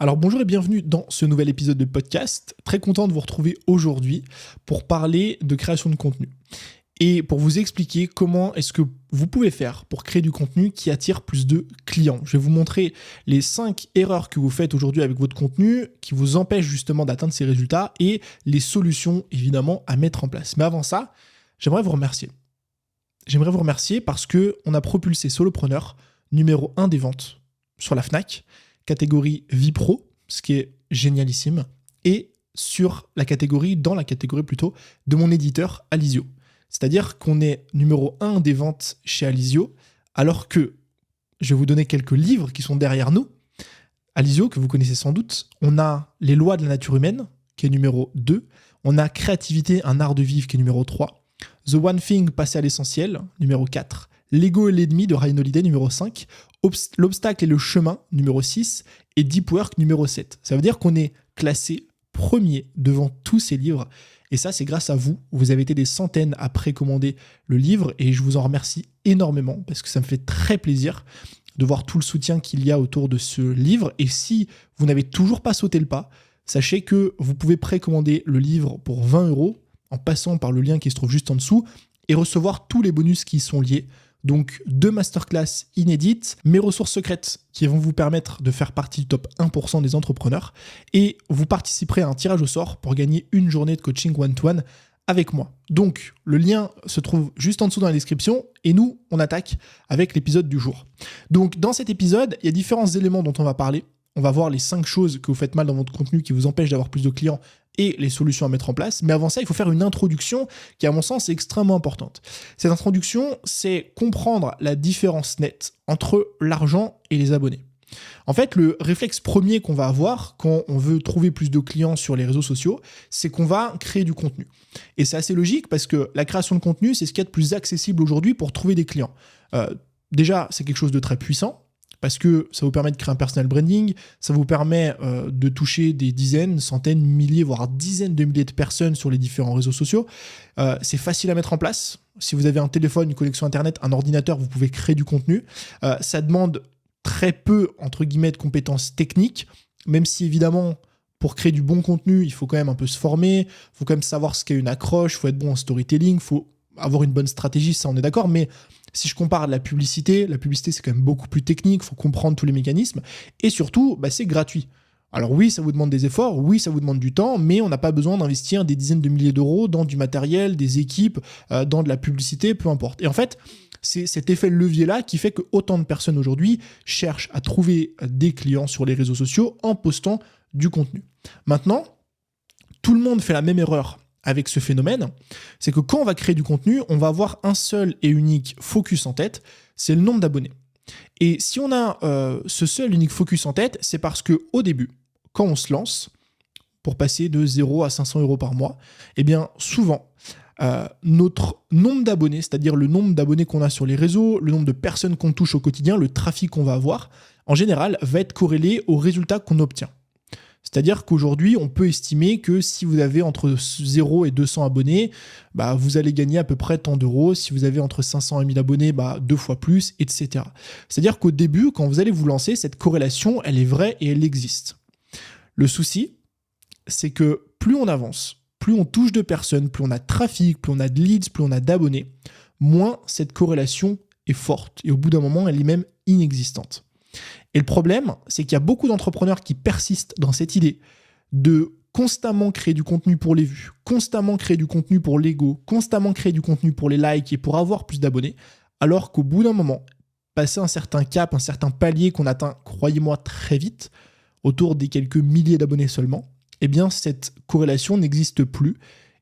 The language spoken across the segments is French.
Alors bonjour et bienvenue dans ce nouvel épisode de podcast. Très content de vous retrouver aujourd'hui pour parler de création de contenu et pour vous expliquer comment est-ce que vous pouvez faire pour créer du contenu qui attire plus de clients. Je vais vous montrer les 5 erreurs que vous faites aujourd'hui avec votre contenu qui vous empêchent justement d'atteindre ces résultats et les solutions évidemment à mettre en place. Mais avant ça, j'aimerais vous remercier. J'aimerais vous remercier parce qu'on a propulsé Solopreneur numéro 1 des ventes sur la Fnac, catégorie vie pro, ce qui est génialissime, et dans la catégorie plutôt de mon éditeur Alizio. C'est-à-dire qu'on est numéro 1 des ventes chez Alizio, alors que je vais vous donner quelques livres qui sont derrière nous. Alizio, que vous connaissez sans doute, on a Les lois de la nature humaine, qui est numéro 2, on a Créativité, un art de vivre, qui est numéro 3, The One Thing, passer à l'essentiel, numéro 4, L'ego et l'ennemi de Ryan Holiday, numéro 5, L'obstacle et le chemin, numéro 6, et Deep Work, numéro 7. Ça veut dire qu'on est classé premier devant tous ces livres. Et ça, c'est grâce à vous. Vous avez été des centaines à précommander le livre et je vous en remercie énormément parce que ça me fait très plaisir de voir tout le soutien qu'il y a autour de ce livre. Et si vous n'avez toujours pas sauté le pas, sachez que vous pouvez précommander le livre pour 20 € en passant par le lien qui se trouve juste en dessous et recevoir tous les bonus qui y sont liés. Donc 2 masterclass inédites, mes ressources secrètes qui vont vous permettre de faire partie du top 1% des entrepreneurs et vous participerez à un tirage au sort pour gagner une journée de coaching one-to-one avec moi. Donc le lien se trouve juste en dessous dans la description et nous on attaque avec l'épisode du jour. Donc dans cet épisode, il y a différents éléments dont on va parler. On va voir les 5 choses que vous faites mal dans votre contenu qui vous empêchent d'avoir plus de clients et les solutions à mettre en place. Mais avant ça, il faut faire une introduction qui, à mon sens, est extrêmement importante. Cette introduction, c'est comprendre la différence nette entre l'argent et les abonnés. En fait, le réflexe premier qu'on va avoir quand on veut trouver plus de clients sur les réseaux sociaux, c'est qu'on va créer du contenu. Et c'est assez logique parce que la création de contenu, c'est ce qu'il y a de plus accessible aujourd'hui pour trouver des clients. Déjà, c'est quelque chose de très puissant. Parce que ça vous permet de créer un personal branding, ça vous permet de toucher des dizaines, centaines, milliers, voire dizaines de milliers de personnes sur les différents réseaux sociaux. C'est facile à mettre en place. Si vous avez un téléphone, une connexion Internet, un ordinateur, vous pouvez créer du contenu. Ça demande très peu, entre guillemets, de compétences techniques, même si évidemment, pour créer du bon contenu, il faut quand même un peu se former, il faut quand même savoir ce qu'est une accroche, il faut être bon en storytelling, il faut avoir une bonne stratégie, ça on est d'accord, mais si je compare à la publicité c'est quand même beaucoup plus technique, il faut comprendre tous les mécanismes, et surtout, c'est gratuit. Alors oui, ça vous demande des efforts, oui, ça vous demande du temps, mais on n'a pas besoin d'investir des dizaines de milliers d'euros dans du matériel, des équipes, dans de la publicité, peu importe. Et en fait, c'est cet effet levier-là qui fait que autant de personnes aujourd'hui cherchent à trouver des clients sur les réseaux sociaux en postant du contenu. Maintenant, tout le monde fait la même erreur avec ce phénomène, c'est que quand on va créer du contenu, on va avoir un seul et unique focus en tête, c'est le nombre d'abonnés. Et si on a ce seul et unique focus en tête, c'est parce qu'au début, quand on se lance, pour passer de 0 à 500 € par mois, eh bien souvent, notre nombre d'abonnés, c'est-à-dire le nombre d'abonnés qu'on a sur les réseaux, le nombre de personnes qu'on touche au quotidien, le trafic qu'on va avoir, en général, va être corrélé aux résultats qu'on obtient. C'est-à-dire qu'aujourd'hui, on peut estimer que si vous avez entre 0 et 200 abonnés, vous allez gagner à peu près tant d'euros. Si vous avez entre 500 et 1000 abonnés, 2 fois plus, etc. C'est-à-dire qu'au début, quand vous allez vous lancer, cette corrélation, elle est vraie et elle existe. Le souci, c'est que plus on avance, plus on touche de personnes, plus on a de trafic, plus on a de leads, plus on a d'abonnés, moins cette corrélation est forte. Et au bout d'un moment, elle est même inexistante. Et le problème, c'est qu'il y a beaucoup d'entrepreneurs qui persistent dans cette idée de constamment créer du contenu pour les vues, constamment créer du contenu pour l'ego, constamment créer du contenu pour les likes et pour avoir plus d'abonnés, alors qu'au bout d'un moment, passer un certain cap, un certain palier qu'on atteint, croyez-moi, très vite, autour des quelques milliers d'abonnés seulement, eh bien cette corrélation n'existe plus.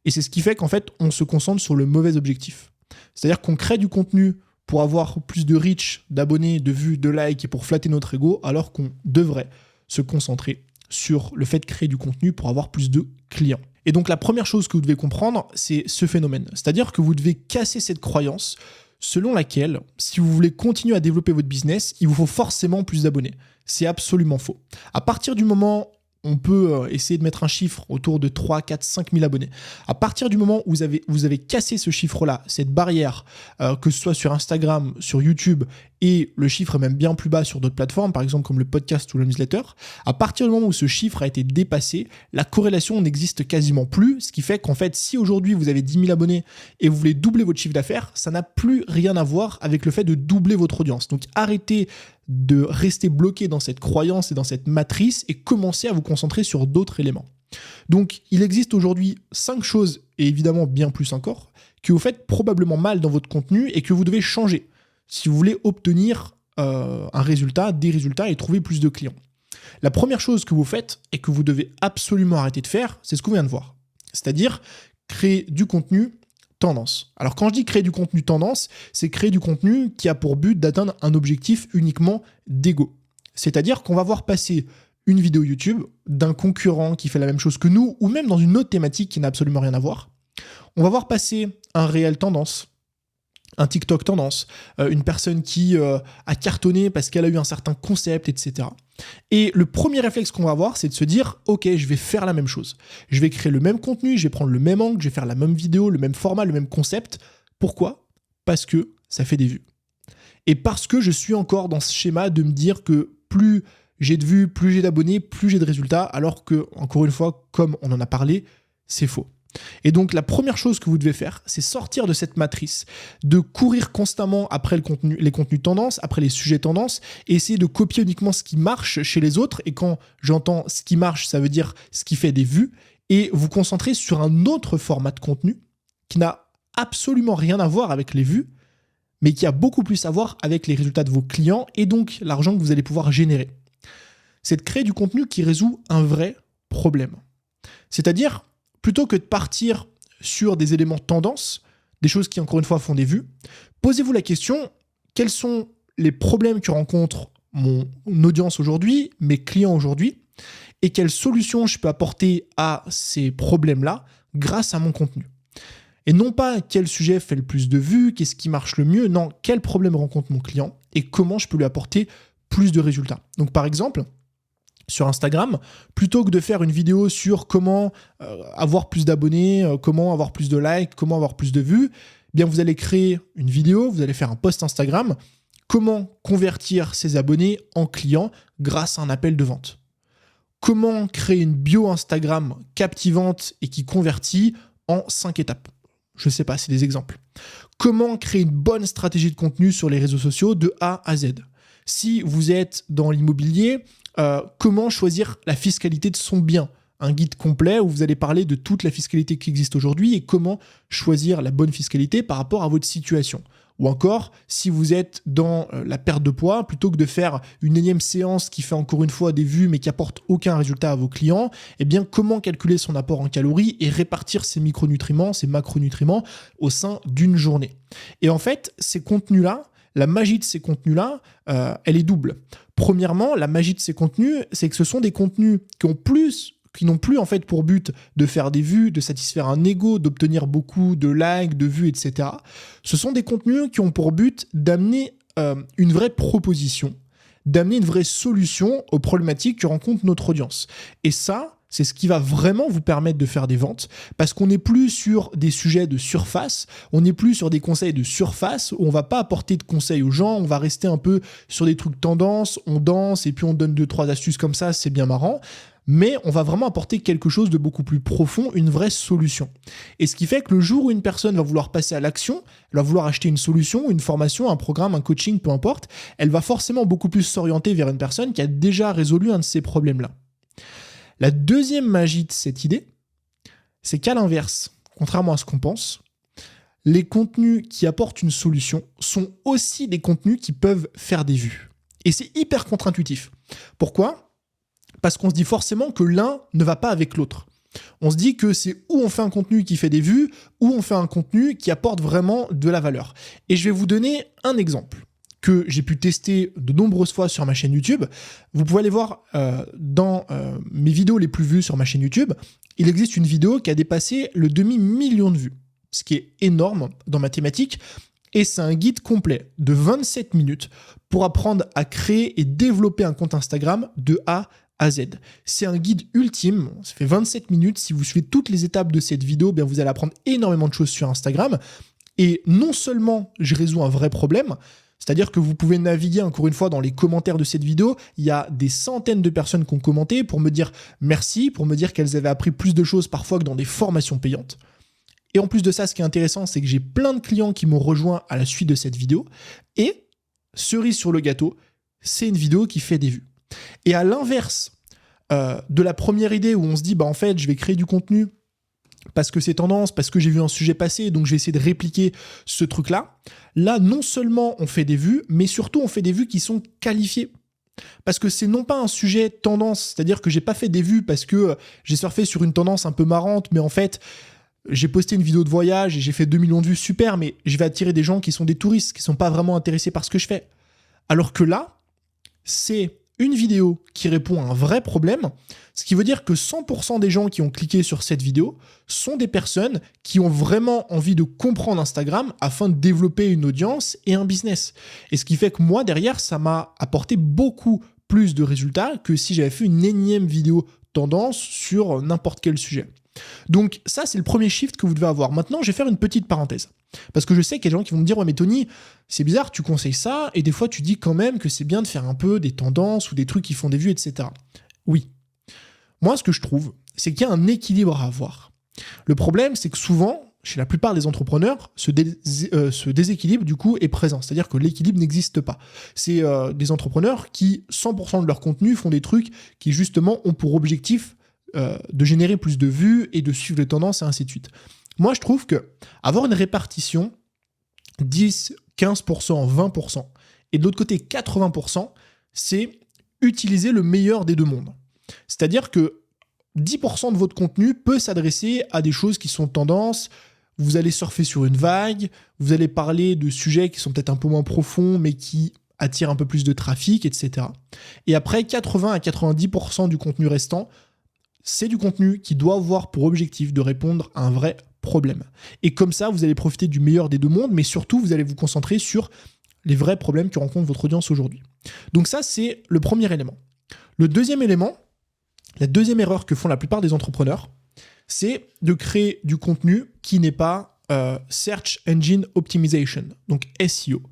Et c'est ce qui fait qu'en fait, on se concentre sur le mauvais objectif. C'est-à-dire qu'on crée du contenu pour avoir plus de reach, d'abonnés, de vues, de likes et pour flatter notre ego, alors qu'on devrait se concentrer sur le fait de créer du contenu pour avoir plus de clients. Et donc la première chose que vous devez comprendre, c'est ce phénomène. C'est-à-dire que vous devez casser cette croyance selon laquelle, si vous voulez continuer à développer votre business, il vous faut forcément plus d'abonnés. C'est absolument faux. À partir du moment on peut essayer de mettre un chiffre autour de 3, 4, 5 000 abonnés. À partir du moment où vous avez cassé ce chiffre-là, cette barrière, que ce soit sur Instagram, sur YouTube et le chiffre est même bien plus bas sur d'autres plateformes, par exemple comme le podcast ou le newsletter, à partir du moment où ce chiffre a été dépassé, la corrélation n'existe quasiment plus, ce qui fait qu'en fait, si aujourd'hui vous avez 10 000 abonnés et vous voulez doubler votre chiffre d'affaires, ça n'a plus rien à voir avec le fait de doubler votre audience. Donc arrêtez de rester bloqué dans cette croyance et dans cette matrice et commencez à vous concentrer sur d'autres éléments. Donc il existe aujourd'hui 5 choses, et évidemment bien plus encore, que vous faites probablement mal dans votre contenu et que vous devez changer si vous voulez obtenir des résultats et trouver plus de clients. La première chose que vous faites et que vous devez absolument arrêter de faire, c'est ce qu'on vient de voir. C'est-à-dire créer du contenu tendance. Alors quand je dis créer du contenu tendance, c'est créer du contenu qui a pour but d'atteindre un objectif uniquement d'ego. C'est-à-dire qu'on va voir passer une vidéo YouTube d'un concurrent qui fait la même chose que nous, ou même dans une autre thématique qui n'a absolument rien à voir. On va voir passer un réel tendance, un TikTok tendance, une personne qui a cartonné parce qu'elle a eu un certain concept, etc. Et le premier réflexe qu'on va avoir, c'est de se dire « Ok, je vais faire la même chose. Je vais créer le même contenu, je vais prendre le même angle, je vais faire la même vidéo, le même format, le même concept. » Pourquoi ? Parce que ça fait des vues. Et parce que je suis encore dans ce schéma de me dire que plus j'ai de vues, plus j'ai d'abonnés, plus j'ai de résultats, alors que, encore une fois, comme on en a parlé, c'est faux. Et donc la première chose que vous devez faire, c'est sortir de cette matrice, de courir constamment après les contenus tendances, après les sujets tendances, et essayer de copier uniquement ce qui marche chez les autres. Et quand j'entends ce qui marche, ça veut dire ce qui fait des vues, et vous concentrer sur un autre format de contenu qui n'a absolument rien à voir avec les vues, mais qui a beaucoup plus à voir avec les résultats de vos clients et donc l'argent que vous allez pouvoir générer. C'est de créer du contenu qui résout un vrai problème. C'est-à-dire, plutôt que de partir sur des éléments tendance, des choses qui, encore une fois, font des vues, posez-vous la question, quels sont les problèmes que rencontre mon audience aujourd'hui, mes clients aujourd'hui, et quelles solutions je peux apporter à ces problèmes-là grâce à mon contenu. Et non pas quel sujet fait le plus de vues, qu'est-ce qui marche le mieux, non, quel problème rencontre mon client et comment je peux lui apporter plus de résultats. Donc par exemple, sur Instagram, plutôt que de faire une vidéo sur comment avoir plus d'abonnés, comment avoir plus de likes, comment avoir plus de vues, eh bien vous allez créer une vidéo, vous allez faire un post Instagram, comment convertir ses abonnés en clients grâce à un appel de vente. Comment créer une bio Instagram captivante et qui convertit en 5 étapes. Je sais pas, c'est des exemples. Comment créer une bonne stratégie de contenu sur les réseaux sociaux de A à Z. Si vous êtes dans l'immobilier, comment choisir la fiscalité de son bien. Un guide complet où vous allez parler de toute la fiscalité qui existe aujourd'hui et comment choisir la bonne fiscalité par rapport à votre situation. Ou encore, si vous êtes dans la perte de poids, plutôt que de faire une énième séance qui fait encore une fois des vues mais qui apporte aucun résultat à vos clients, eh bien comment calculer son apport en calories et répartir ses micronutriments, ses macronutriments au sein d'une journée. Et en fait, ces contenus-là, la magie de ces contenus-là, elle est double. Premièrement, la magie de ces contenus, c'est que ce sont des contenus qui n'ont plus en fait pour but de faire des vues, de satisfaire un ego, d'obtenir beaucoup de likes, de vues, etc. Ce sont des contenus qui ont pour but d'amener une vraie proposition, d'amener une vraie solution aux problématiques que rencontre notre audience. Et ça, c'est ce qui va vraiment vous permettre de faire des ventes parce qu'on n'est plus sur des sujets de surface, on n'est plus sur des conseils de surface où on va pas apporter de conseils aux gens, on va rester un peu sur des trucs tendances, on danse et puis on donne 2-3 astuces comme ça, c'est bien marrant. Mais on va vraiment apporter quelque chose de beaucoup plus profond, une vraie solution. Et ce qui fait que le jour où une personne va vouloir passer à l'action, elle va vouloir acheter une solution, une formation, un programme, un coaching, peu importe, elle va forcément beaucoup plus s'orienter vers une personne qui a déjà résolu un de ces problèmes-là. La deuxième magie de cette idée, c'est qu'à l'inverse, contrairement à ce qu'on pense, les contenus qui apportent une solution sont aussi des contenus qui peuvent faire des vues. Et c'est hyper contre-intuitif. Pourquoi ? Parce qu'on se dit forcément que l'un ne va pas avec l'autre. On se dit que c'est où on fait un contenu qui fait des vues, ou on fait un contenu qui apporte vraiment de la valeur. Et je vais vous donner un exemple que j'ai pu tester de nombreuses fois sur ma chaîne YouTube. Vous pouvez aller voir dans mes vidéos les plus vues sur ma chaîne YouTube. Il existe une vidéo qui a dépassé le demi-million de vues, ce qui est énorme dans ma thématique. Et c'est un guide complet de 27 minutes pour apprendre à créer et développer un compte Instagram de A à Z. C'est un guide ultime, ça fait 27 minutes. Si vous suivez toutes les étapes de cette vidéo, bien vous allez apprendre énormément de choses sur Instagram. Et non seulement je résous un vrai problème, C'est-à-dire que vous pouvez naviguer encore une fois dans les commentaires de cette vidéo. Il y a des centaines de personnes qui ont commenté pour me dire merci, pour me dire qu'elles avaient appris plus de choses parfois que dans des formations payantes. Et en plus de ça, ce qui est intéressant, c'est que j'ai plein de clients qui m'ont rejoint à la suite de cette vidéo. Et cerise sur le gâteau, c'est une vidéo qui fait des vues. Et à l'inverse de la première idée où on se dit, en fait, je vais créer du contenu parce que c'est tendance, parce que j'ai vu un sujet passer, donc je vais essayer de répliquer ce truc-là. Là, non seulement on fait des vues, mais surtout on fait des vues qui sont qualifiées. Parce que c'est non pas un sujet tendance, c'est-à-dire que j'ai pas fait des vues parce que j'ai surfé sur une tendance un peu marrante, mais en fait, j'ai posté une vidéo de voyage et j'ai fait 2 millions de vues, super, mais je vais attirer des gens qui sont des touristes, qui sont pas vraiment intéressés par ce que je fais. Alors que là, c'est une vidéo qui répond à un vrai problème, ce qui veut dire que 100% des gens qui ont cliqué sur cette vidéo sont des personnes qui ont vraiment envie de comprendre Instagram afin de développer une audience et un business. Et ce qui fait que moi, derrière, ça m'a apporté beaucoup plus de résultats que si j'avais fait une énième vidéo tendance sur n'importe quel sujet. Donc ça, c'est le premier shift que vous devez avoir. Maintenant, je vais faire une petite parenthèse. Parce que je sais qu'il y a des gens qui vont me dire « Ouais, mais Tony, c'est bizarre, tu conseilles ça, et des fois, tu dis quand même que c'est bien de faire un peu des tendances ou des trucs qui font des vues, etc. » Oui. Moi, ce que je trouve, c'est qu'il y a un équilibre à avoir. Le problème, c'est que souvent, chez la plupart des entrepreneurs, ce déséquilibre, du coup, est présent. C'est-à-dire que l'équilibre n'existe pas. C'est des entrepreneurs qui, 100% de leur contenu, font des trucs qui, justement, ont pour objectif de générer plus de vues et de suivre les tendances, et ainsi de suite. Moi, je trouve que avoir une répartition 10, 15%, 20%, et de l'autre côté 80%, c'est utiliser le meilleur des deux mondes. C'est-à-dire que 10% de votre contenu peut s'adresser à des choses qui sont tendances, vous allez surfer sur une vague, vous allez parler de sujets qui sont peut-être un peu moins profonds, mais qui attirent un peu plus de trafic, etc. Et après, 80 à 90% du contenu restant, c'est du contenu qui doit avoir pour objectif de répondre à un vrai problème. Et comme ça, vous allez profiter du meilleur des deux mondes, mais surtout, vous allez vous concentrer sur les vrais problèmes que rencontre votre audience aujourd'hui. Donc ça, c'est le premier élément. Le deuxième élément, la deuxième erreur que font la plupart des entrepreneurs, c'est de créer du contenu qui n'est pas Search Engine Optimization, donc SEO.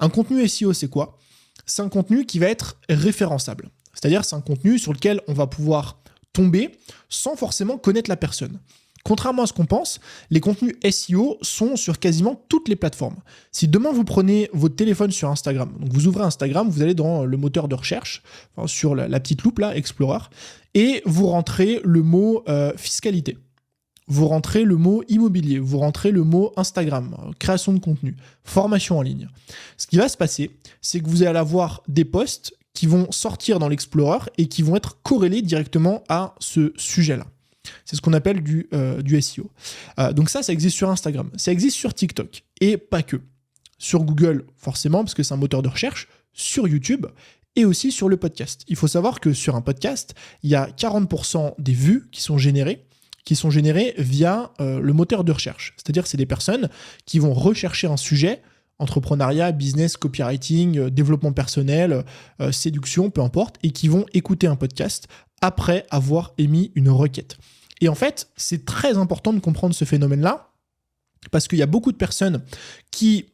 Un contenu SEO, c'est quoi? C'est un contenu qui va être référençable. C'est-à-dire, c'est un contenu sur lequel on va pouvoir tomber sans forcément connaître la personne. Contrairement à ce qu'on pense, les contenus SEO sont sur quasiment toutes les plateformes. Si demain vous prenez votre téléphone sur Instagram, donc vous ouvrez Instagram, vous allez dans le moteur de recherche, enfin sur la petite loupe là, Explorer, et vous rentrez le mot fiscalité. Vous rentrez le mot immobilier, vous rentrez le mot Instagram, création de contenu, formation en ligne. Ce qui va se passer, c'est que vous allez avoir des posts qui vont sortir dans l'Explorer et qui vont être corrélés directement à ce sujet-là. C'est ce qu'on appelle du SEO. Donc ça existe sur Instagram. Ça existe sur TikTok. Et pas que. Sur Google, forcément, parce que c'est un moteur de recherche. Sur YouTube et aussi sur le podcast. Il faut savoir que sur un podcast, il y a 40% des vues qui sont générées via le moteur de recherche. C'est-à-dire que c'est des personnes qui vont rechercher un sujet, entrepreneuriat, business, copywriting, développement personnel, séduction, peu importe, et qui vont écouter un podcast après avoir émis une requête. Et en fait, c'est très important de comprendre ce phénomène-là, parce qu'il y a beaucoup de personnes qui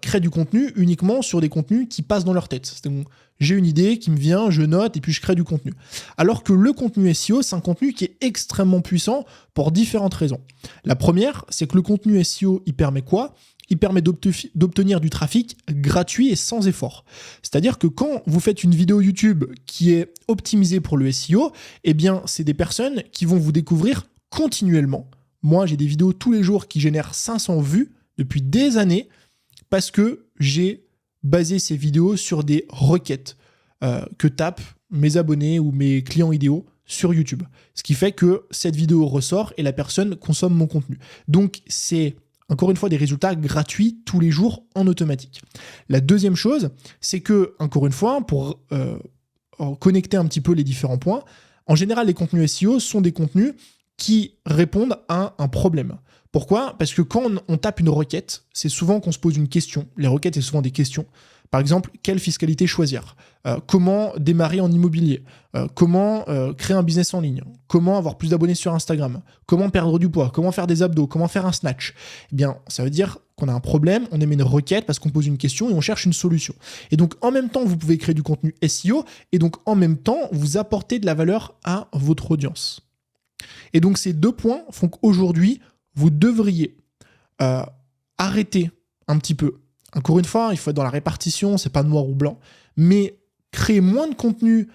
créent du contenu uniquement sur des contenus qui passent dans leur tête. C'est-à-dire, j'ai une idée qui me vient, je note et puis je crée du contenu. Alors que le contenu SEO, c'est un contenu qui est extrêmement puissant pour différentes raisons. La première, c'est que le contenu SEO, il permet quoi ? Il permet d'obtenir du trafic gratuit et sans effort. C'est-à-dire que quand vous faites une vidéo YouTube qui est optimisée pour le SEO, eh bien, c'est des personnes qui vont vous découvrir continuellement. Moi, j'ai des vidéos tous les jours qui génèrent 500 vues depuis des années parce que j'ai basé ces vidéos sur des requêtes que tapent mes abonnés ou mes clients idéaux sur YouTube. Ce qui fait que cette vidéo ressort et la personne consomme mon contenu. Donc, c'est encore une fois des résultats gratuits tous les jours en automatique. La deuxième chose, c'est que, encore une fois, pour connecter un petit peu les différents points, en général, les contenus SEO sont des contenus qui répondent à un problème. Pourquoi ? Parce que quand on tape une requête, c'est souvent qu'on se pose une question. Les requêtes, c'est souvent des questions. Par exemple, quelle fiscalité choisir? Comment démarrer en immobilier? Comment créer un business en ligne? Comment avoir plus d'abonnés sur Instagram? Comment perdre du poids? Comment faire des abdos? Comment faire un snatch? Eh bien, ça veut dire qu'on a un problème, on émet une requête parce qu'on pose une question et on cherche une solution. Et donc, en même temps, vous pouvez créer du contenu SEO et donc, en même temps, vous apportez de la valeur à votre audience. Et donc, ces 2 points font qu'aujourd'hui, vous devriez arrêter un petit peu. Encore une fois, il faut être dans la répartition, c'est pas noir ou blanc, mais créer moins de contenus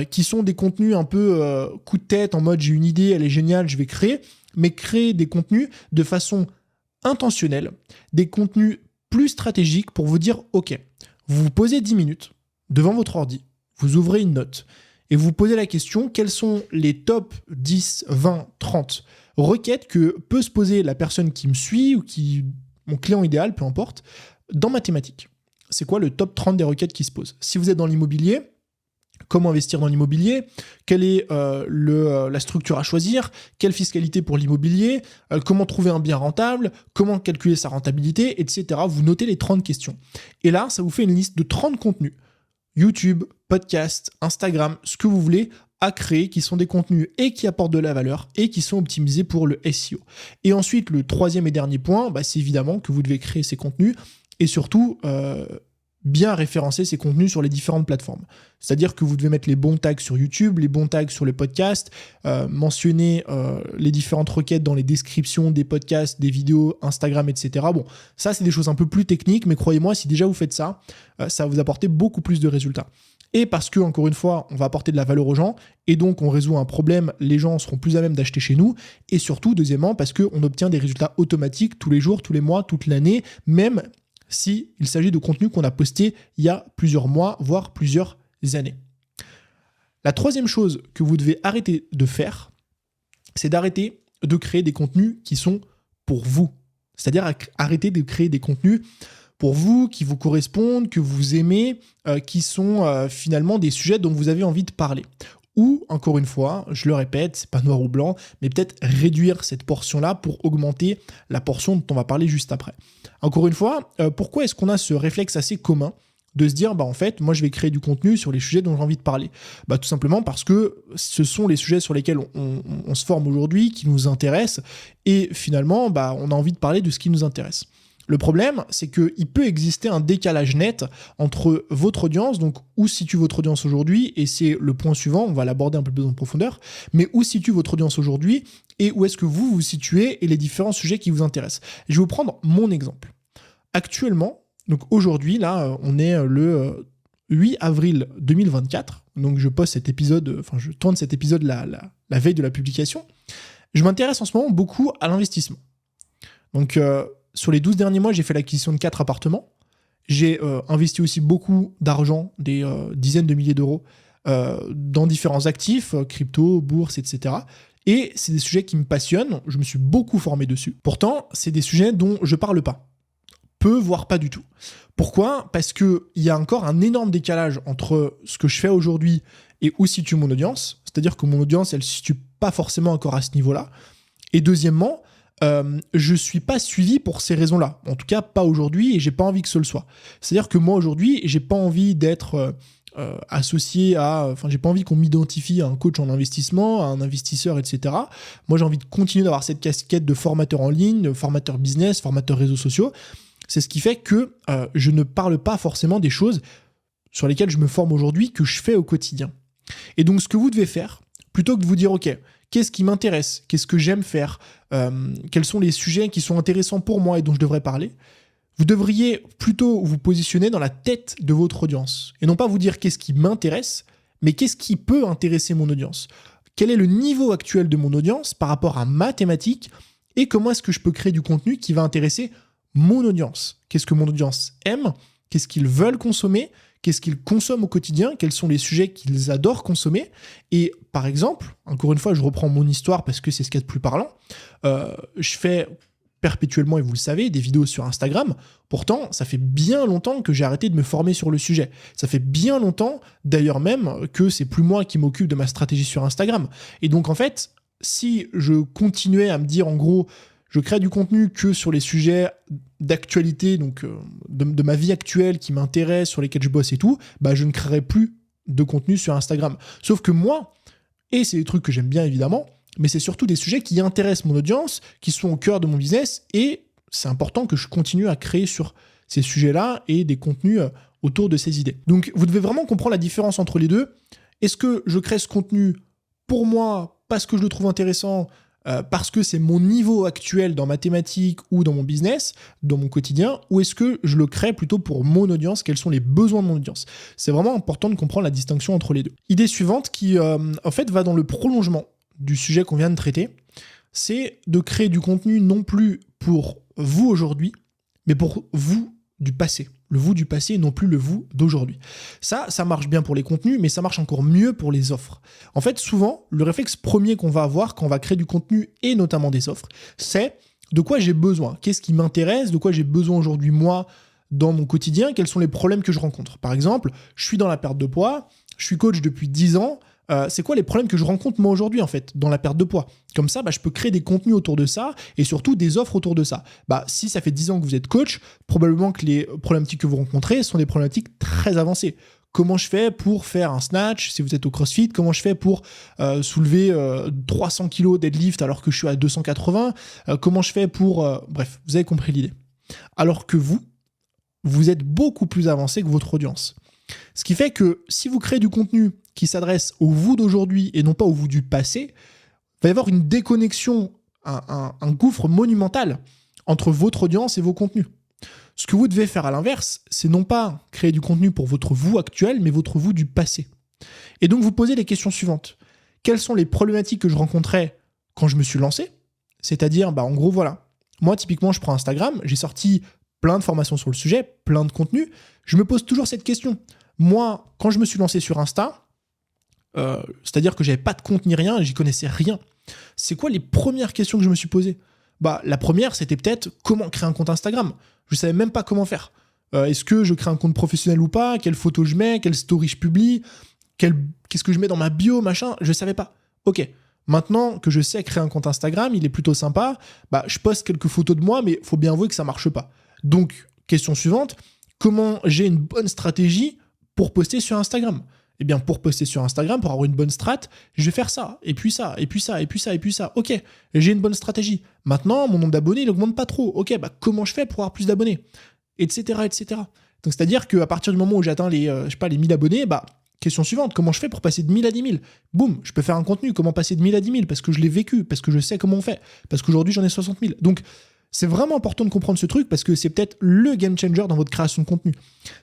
qui sont des contenus un peu coup de tête, en mode j'ai une idée, elle est géniale, je vais créer, mais créer des contenus de façon intentionnelle, des contenus plus stratégiques pour vous dire, ok, vous vous posez 10 minutes devant votre ordi, vous ouvrez une note et vous vous posez la question, quels sont les top 10, 20, 30 requêtes que peut se poser la personne qui me suit ou mon client idéal, peu importe, dans ma thématique. C'est quoi le top 30 des requêtes qui se posent? Si vous êtes dans l'immobilier, comment investir dans l'immobilier? Quelle est la structure à choisir? Quelle fiscalité pour l'immobilier? Comment trouver un bien rentable? Comment calculer sa rentabilité? Etc. Vous notez les 30 questions. Et là, ça vous fait une liste de 30 contenus. YouTube, podcast, Instagram, ce que vous voulez, à créer, qui sont des contenus et qui apportent de la valeur et qui sont optimisés pour le SEO. Et ensuite, le 3e et dernier point, c'est évidemment que vous devez créer ces contenus et surtout bien référencer ces contenus sur les différentes plateformes. C'est-à-dire que vous devez mettre les bons tags sur YouTube, les bons tags sur les podcasts, mentionner les différentes requêtes dans les descriptions des podcasts, des vidéos, Instagram, etc. Bon, ça, c'est des choses un peu plus techniques, mais croyez-moi, si déjà vous faites ça, ça va vous apporter beaucoup plus de résultats. Et parce que, encore une fois, on va apporter de la valeur aux gens, et donc on résout un problème, les gens seront plus à même d'acheter chez nous, et surtout, deuxièmement, parce qu'on obtient des résultats automatiques tous les jours, tous les mois, toute l'année, même s'il s'agit de contenu qu'on a posté il y a plusieurs mois, voire plusieurs années. La 3e chose que vous devez arrêter de faire, c'est d'arrêter de créer des contenus qui sont pour vous. C'est-à-dire arrêter de créer des contenus pour vous, qui vous correspondent, que vous aimez, qui sont finalement des sujets dont vous avez envie de parler. Ou, encore une fois, je le répète, c'est pas noir ou blanc, mais peut-être réduire cette portion-là pour augmenter la portion dont on va parler juste après. Encore une fois, pourquoi est-ce qu'on a ce réflexe assez commun de se dire, en fait, moi je vais créer du contenu sur les sujets dont j'ai envie de parler? Tout simplement parce que ce sont les sujets sur lesquels on se forme aujourd'hui, qui nous intéressent, et finalement, on a envie de parler de ce qui nous intéresse. Le problème, c'est qu'il peut exister un décalage net entre votre audience, donc où se situe votre audience aujourd'hui, et c'est le point suivant, on va l'aborder un peu plus en profondeur, mais où se situe votre audience aujourd'hui, et où est-ce que vous vous situez, et les différents sujets qui vous intéressent. Je vais vous prendre mon exemple. Actuellement, donc aujourd'hui, là, on est le 8 avril 2024, donc je poste cet épisode, je tourne cet épisode la veille de la publication. Je m'intéresse en ce moment beaucoup à l'investissement. Donc, sur les 12 derniers mois, j'ai fait l'acquisition de 4 appartements. J'ai investi aussi beaucoup d'argent, des dizaines de milliers d'euros, dans différents actifs, crypto, bourse, etc. Et c'est des sujets qui me passionnent, je me suis beaucoup formé dessus. Pourtant, c'est des sujets dont je parle pas. Peu, voire pas du tout. Pourquoi? Parce qu'il y a encore un énorme décalage entre ce que je fais aujourd'hui et où se situe mon audience. C'est-à-dire que mon audience, elle ne se situe pas forcément encore à ce niveau-là. Et deuxièmement, je ne suis pas suivi pour ces raisons-là. En tout cas, pas aujourd'hui, et j'ai pas envie que ce le soit. C'est-à-dire que moi, aujourd'hui, j'ai pas envie d'être associé à... j'ai pas envie qu'on m'identifie à un coach en investissement, à un investisseur, etc. Moi, j'ai envie de continuer d'avoir cette casquette de formateur en ligne, formateur business, formateur réseaux sociaux. C'est ce qui fait que je ne parle pas forcément des choses sur lesquelles je me forme aujourd'hui, que je fais au quotidien. Et donc, ce que vous devez faire, plutôt que de vous dire, OK, qu'est-ce qui m'intéresse? Qu'est-ce que j'aime faire? Quels sont les sujets qui sont intéressants pour moi et dont je devrais parler? Vous devriez plutôt vous positionner dans la tête de votre audience. Et non pas vous dire qu'est-ce qui m'intéresse, mais qu'est-ce qui peut intéresser mon audience? Quel est le niveau actuel de mon audience par rapport à ma thématique? Et comment est-ce que je peux créer du contenu qui va intéresser mon audience? Qu'est-ce que mon audience aime? Qu'est-ce qu'ils veulent consommer? Qu'est-ce qu'ils consomment au quotidien? Quels sont les sujets qu'ils adorent consommer? Et par exemple, encore une fois, je reprends mon histoire parce que c'est ce qu'il y a de plus parlant. Je fais perpétuellement, et vous le savez, des vidéos sur Instagram. Pourtant, ça fait bien longtemps que j'ai arrêté de me former sur le sujet. Ça fait bien longtemps, d'ailleurs même, que c'est plus moi qui m'occupe de ma stratégie sur Instagram. Et donc, en fait, si je continuais à me dire, en gros, je crée du contenu que sur les sujets d'actualité, donc de ma vie actuelle qui m'intéresse, sur lesquels je bosse et tout, bah, je ne créerai plus de contenu sur Instagram. Sauf que moi, et c'est des trucs que j'aime bien évidemment, mais c'est surtout des sujets qui intéressent mon audience, qui sont au cœur de mon business, et c'est important que je continue à créer sur ces sujets-là et des contenus autour de ces idées. Donc vous devez vraiment comprendre la différence entre les deux. Est-ce que je crée ce contenu pour moi, parce que je le trouve intéressant, parce que c'est mon niveau actuel dans ma thématique ou dans mon business, dans mon quotidien, ou est-ce que je le crée plutôt pour mon audience, quels sont les besoins de mon audience? C'est vraiment important de comprendre la distinction entre les deux. Idée suivante qui, en fait, va dans le prolongement du sujet qu'on vient de traiter, c'est de créer du contenu non plus pour vous aujourd'hui, mais pour vous du passé. Le vous du passé et non plus le vous d'aujourd'hui. Ça marche bien pour les contenus, mais ça marche encore mieux pour les offres. En fait, souvent, le réflexe premier qu'on va avoir quand on va créer du contenu et notamment des offres, c'est de quoi j'ai besoin, qu'est-ce qui m'intéresse, de quoi j'ai besoin aujourd'hui moi dans mon quotidien, quels sont les problèmes que je rencontre. Par exemple, je suis dans la perte de poids, je suis coach depuis 10 ans, c'est quoi les problèmes que je rencontre moi aujourd'hui en fait dans la perte de poids. Comme ça, je peux créer des contenus autour de ça et surtout des offres autour de ça. Si ça fait 10 ans que vous êtes coach, probablement que les problématiques que vous rencontrez sont des problématiques très avancées. Comment je fais pour faire un snatch si vous êtes au CrossFit? Comment je fais pour soulever 300 kg deadlift alors que je suis à 280? Comment je fais pour... Bref, vous avez compris l'idée. Alors que vous êtes beaucoup plus avancé que votre audience. Ce qui fait que si vous créez du contenu qui s'adresse au vous d'aujourd'hui et non pas au vous du passé, il va y avoir une déconnexion, un gouffre monumental entre votre audience et vos contenus. Ce que vous devez faire à l'inverse, c'est non pas créer du contenu pour votre vous actuel, mais votre vous du passé. Et donc vous posez les questions suivantes. Quelles sont les problématiques que je rencontrais quand je me suis lancé? C'est-à-dire, en gros, voilà. Moi, typiquement, je prends Instagram, j'ai sorti plein de formations sur le sujet, plein de contenus. Je me pose toujours cette question. Moi, quand je me suis lancé sur Insta, c'est-à-dire que j'avais pas de compte ni rien, j'y connaissais rien. C'est quoi les premières questions que je me suis posées? La première, c'était peut-être comment créer un compte Instagram. Je savais même pas comment faire. Est-ce que je crée un compte professionnel ou pas? Quelles photos je mets? Quelle story je publie? Qu'est-ce que je mets dans ma bio, machin? Je savais pas. Ok. Maintenant que je sais créer un compte Instagram, il est plutôt sympa. Je poste quelques photos de moi, mais faut bien avouer que ça marche pas. Donc, question suivante, comment j'ai une bonne stratégie pour poster sur Instagram? Eh bien, pour poster sur Instagram, pour avoir une bonne strat, je vais faire ça, et puis ça, et puis ça, et puis ça, et puis ça. Ok, j'ai une bonne stratégie. Maintenant, mon nombre d'abonnés, il n'augmente pas trop. Ok, comment je fais pour avoir plus d'abonnés? Etc., etc. Donc, c'est-à-dire qu'à partir du moment où j'atteins les 1000 abonnés, question suivante, comment je fais pour passer de 1000 à 10 000? Boum, je peux faire un contenu, comment passer de 1000 à 10 000? Parce que je l'ai vécu, parce que je sais comment on fait, parce qu'aujourd'hui, j'en ai 60 000. Donc, c'est vraiment important de comprendre ce truc parce que c'est peut-être le game changer dans votre création de contenu.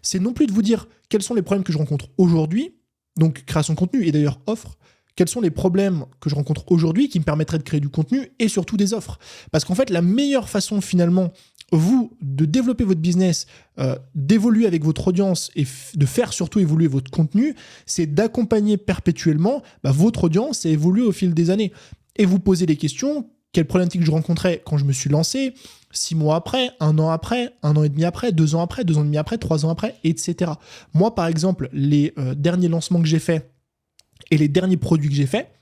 C'est non plus de vous dire quels sont les problèmes que je rencontre aujourd'hui, donc création de contenu et d'ailleurs offre, quels sont les problèmes que je rencontre aujourd'hui qui me permettraient de créer du contenu et surtout des offres. Parce qu'en fait, la meilleure façon finalement, vous, de développer votre business, d'évoluer avec votre audience et de faire surtout évoluer votre contenu, c'est d'accompagner perpétuellement votre audience à évoluer au fil des années. Et vous poser des questions. Quelles problématiques je rencontrais quand je me suis lancé, 6 mois après, 1 an après, 1 an et demi après, 2 ans après, 2 ans et demi après, 3 ans après, etc. Moi, par exemple, les derniers lancements que j'ai faits et les derniers produits que j'ai faits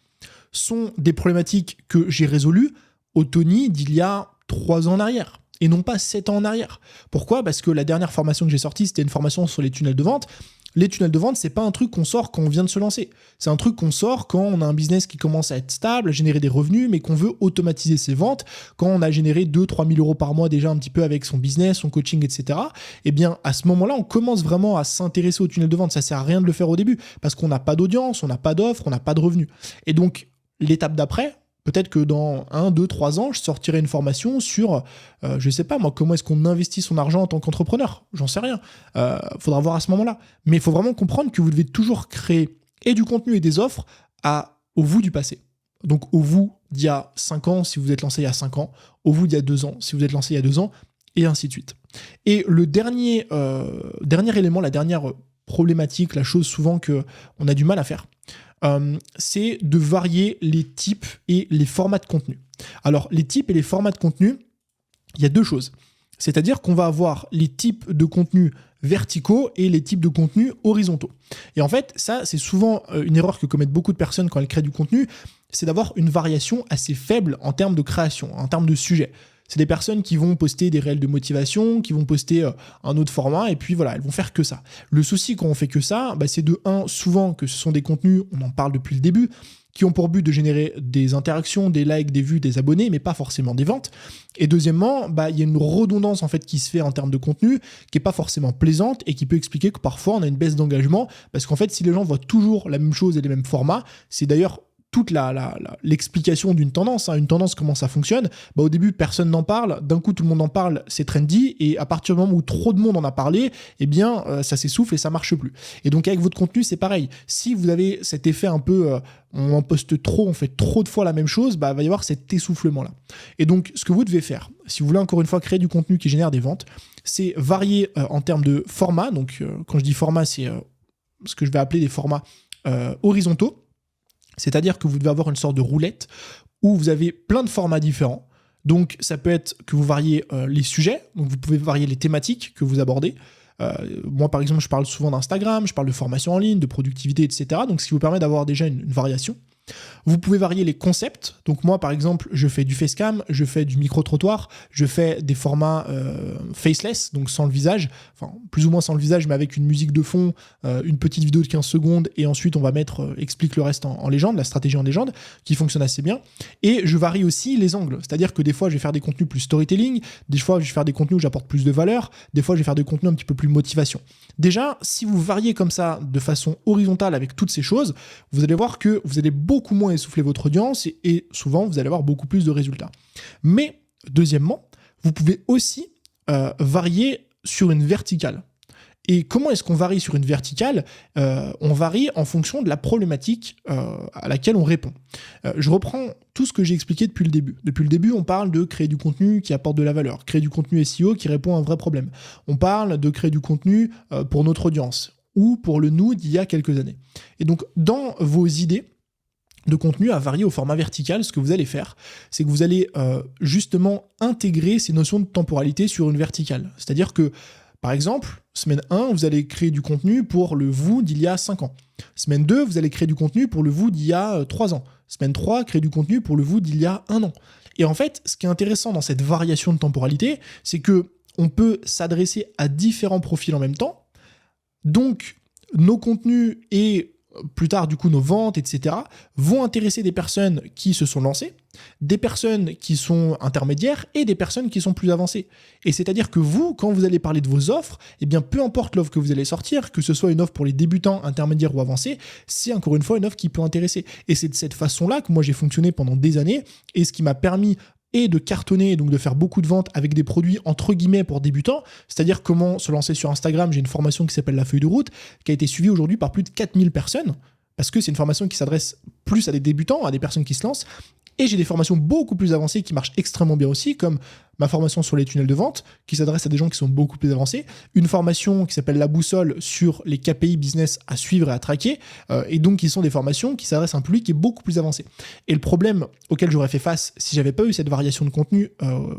sont des problématiques que j'ai résolues au Tony d'il y a 3 ans en arrière et non pas 7 ans en arrière. Pourquoi? Parce que la dernière formation que j'ai sortie, c'était une formation sur les tunnels de vente. Les tunnels de vente, c'est pas un truc qu'on sort quand on vient de se lancer. C'est un truc qu'on sort quand on a un business qui commence à être stable, à générer des revenus, mais qu'on veut automatiser ses ventes, quand on a généré 2-3 000 euros par mois déjà un petit peu avec son business, son coaching, etc. Eh bien, à ce moment-là, on commence vraiment à s'intéresser aux tunnels de vente. Ça sert à rien de le faire au début parce qu'on n'a pas d'audience, on n'a pas d'offre, on n'a pas de revenus. Et donc, l'étape d'après, peut-être que dans 1, 2, 3 ans, je sortirai une formation sur, je sais pas moi, comment est-ce qu'on investit son argent en tant qu'entrepreneur. J'en sais rien. Faudra voir à ce moment-là. Mais il faut vraiment comprendre que vous devez toujours créer et du contenu et des offres au vous du passé. Donc au vous d'il y a 5 ans, si vous êtes lancé il y a 5 ans, au vous d'il y a 2 ans, si vous êtes lancé il y a 2 ans, et ainsi de suite. Et le dernier élément, la dernière problématique, la chose souvent qu'on a du mal à faire, c'est de varier les types et les formats de contenu. Alors, les types et les formats de contenu, il y a 2 choses. C'est-à-dire qu'on va avoir les types de contenus verticaux et les types de contenus horizontaux. Et en fait, ça, c'est souvent une erreur que commettent beaucoup de personnes quand elles créent du contenu, c'est d'avoir une variation assez faible en termes de création, en termes de sujet. C'est des personnes qui vont poster des réels de motivation, qui vont poster un autre format, et puis voilà, elles vont faire que ça. Le souci quand on fait que ça, c'est de souvent que ce sont des contenus, on en parle depuis le début, qui ont pour but de générer des interactions, des likes, des vues, des abonnés, mais pas forcément des ventes. Et deuxièmement, il y a une redondance en fait qui se fait en termes de contenu, qui est pas forcément plaisante et qui peut expliquer que parfois on a une baisse d'engagement, parce qu'en fait, si les gens voient toujours la même chose et les mêmes formats, c'est d'ailleurs toute l'explication d'une tendance. Une tendance, comment ça fonctionne. Au début, personne n'en parle. D'un coup, tout le monde en parle, c'est trendy. Et à partir du moment où trop de monde en a parlé, ça s'essouffle et ça marche plus. Et donc, avec votre contenu, c'est pareil. Si vous avez cet effet un peu, on en poste trop, on fait trop de fois la même chose, va y avoir cet essoufflement-là. Et donc, ce que vous devez faire, si vous voulez encore une fois créer du contenu qui génère des ventes, c'est varier en termes de format. Donc, quand je dis format, c'est ce que je vais appeler des formats horizontaux. C'est-à-dire que vous devez avoir une sorte de roulette où vous avez plein de formats différents. Donc, ça peut être que vous variez les sujets, donc vous pouvez varier les thématiques que vous abordez. Moi, par exemple, je parle souvent d'Instagram, je parle de formation en ligne, de productivité, etc. Donc, ce qui vous permet d'avoir déjà une variation. Vous pouvez varier les concepts. Donc moi, par exemple, je fais du facecam, je fais du micro-trottoir, je fais des formats faceless, donc sans le visage, enfin plus ou moins sans le visage, mais avec une musique de fond, une petite vidéo de 15 secondes, et ensuite on va mettre, explique le reste en légende, la stratégie en légende, qui fonctionne assez bien. Et je varie aussi les angles, c'est-à-dire que des fois, je vais faire des contenus plus storytelling, des fois, je vais faire des contenus où j'apporte plus de valeur, des fois, je vais faire des contenus un petit peu plus motivation. Déjà, si vous variez comme ça, de façon horizontale avec toutes ces choses, vous allez voir que vous allez beaucoup moins essouffler votre audience et souvent, vous allez avoir beaucoup plus de résultats. Mais, deuxièmement, vous pouvez aussi varier sur une verticale. Et comment est-ce qu'on varie sur une verticale ? On varie en fonction de la problématique à laquelle on répond. Je reprends tout ce que j'ai expliqué depuis le début. Depuis le début, on parle de créer du contenu qui apporte de la valeur, créer du contenu SEO qui répond à un vrai problème. On parle de créer du contenu pour notre audience ou pour le nous d'il y a quelques années. Et donc, dans vos idées de contenu à varier au format vertical, ce que vous allez faire, c'est que vous allez justement intégrer ces notions de temporalité sur une verticale. C'est-à-dire que, par exemple, semaine 1, vous allez créer du contenu pour le vous d'il y a 5 ans. Semaine 2, vous allez créer du contenu pour le vous d'il y a 3 ans. Semaine 3, créer du contenu pour le vous d'il y a 1 an. Et en fait, ce qui est intéressant dans cette variation de temporalité, c'est que on peut s'adresser à différents profils en même temps. Donc, nos contenus et plus tard, du coup, nos ventes, etc., vont intéresser des personnes qui se sont lancées, des personnes qui sont intermédiaires et des personnes qui sont plus avancées. Et c'est-à-dire que vous, quand vous allez parler de vos offres, peu importe l'offre que vous allez sortir, que ce soit une offre pour les débutants, intermédiaires ou avancés, c'est encore une fois une offre qui peut intéresser. Et c'est de cette façon-là que moi j'ai fonctionné pendant des années et ce qui m'a permis et de cartonner, donc de faire beaucoup de ventes avec des produits entre guillemets pour débutants, c'est-à-dire comment se lancer sur Instagram. J'ai une formation qui s'appelle La Feuille de Route, qui a été suivie aujourd'hui par plus de 4000 personnes, parce que c'est une formation qui s'adresse plus à des débutants, à des personnes qui se lancent. Et j'ai des formations beaucoup plus avancées qui marchent extrêmement bien aussi, comme ma formation sur les tunnels de vente, qui s'adresse à des gens qui sont beaucoup plus avancés, une formation qui s'appelle La Boussole sur les KPI business à suivre et à traquer, et donc qui sont des formations qui s'adressent à un public qui est beaucoup plus avancé. Et le problème auquel j'aurais fait face si j'avais pas eu cette variation de contenu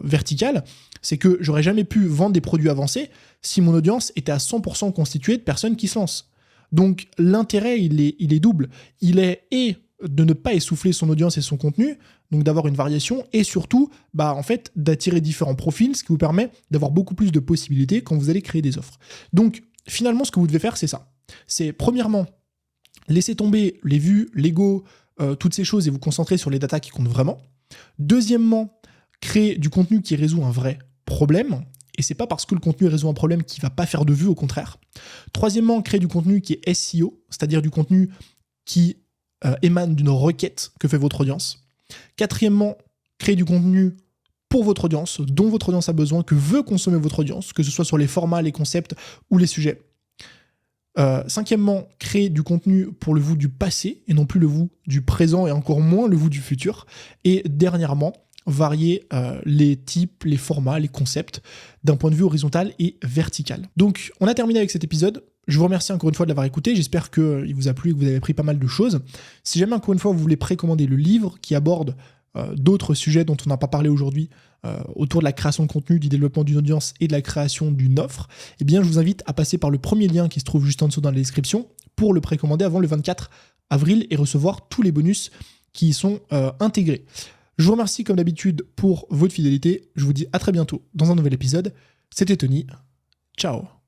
verticale, c'est que j'aurais jamais pu vendre des produits avancés si mon audience était à 100% constituée de personnes qui se lancent. Donc l'intérêt, il est double. Il est de ne pas essouffler son audience et son contenu, donc d'avoir une variation, et surtout, en fait, d'attirer différents profils, ce qui vous permet d'avoir beaucoup plus de possibilités quand vous allez créer des offres. Donc, finalement, ce que vous devez faire, c'est ça. C'est, premièrement, laisser tomber les vues, l'ego, toutes ces choses, et vous concentrer sur les datas qui comptent vraiment. Deuxièmement, créer du contenu qui résout un vrai problème, et c'est pas parce que le contenu résout un problème qu'il va pas faire de vues, au contraire. Troisièmement, créer du contenu qui est SEO, c'est-à-dire du contenu qui émane d'une requête que fait votre audience. Quatrièmement, créer du contenu pour votre audience, dont votre audience a besoin, que veut consommer votre audience, que ce soit sur les formats, les concepts ou les sujets. Cinquièmement, créer du contenu pour le vous du passé et non plus le vous du présent et encore moins le vous du futur. Et dernièrement, varier les types, les formats, les concepts d'un point de vue horizontal et vertical. Donc, on a terminé avec cet épisode. Je vous remercie encore une fois de l'avoir écouté. J'espère qu'il vous a plu et que vous avez appris pas mal de choses. Si jamais encore une fois vous voulez précommander le livre qui aborde d'autres sujets dont on n'a pas parlé aujourd'hui, autour de la création de contenu, du développement d'une audience et de la création d'une offre, eh bien, je vous invite à passer par le premier lien qui se trouve juste en dessous dans la description pour le précommander avant le 24 avril et recevoir tous les bonus qui y sont intégrés. Je vous remercie comme d'habitude pour votre fidélité. Je vous dis à très bientôt dans un nouvel épisode. C'était Tony. Ciao.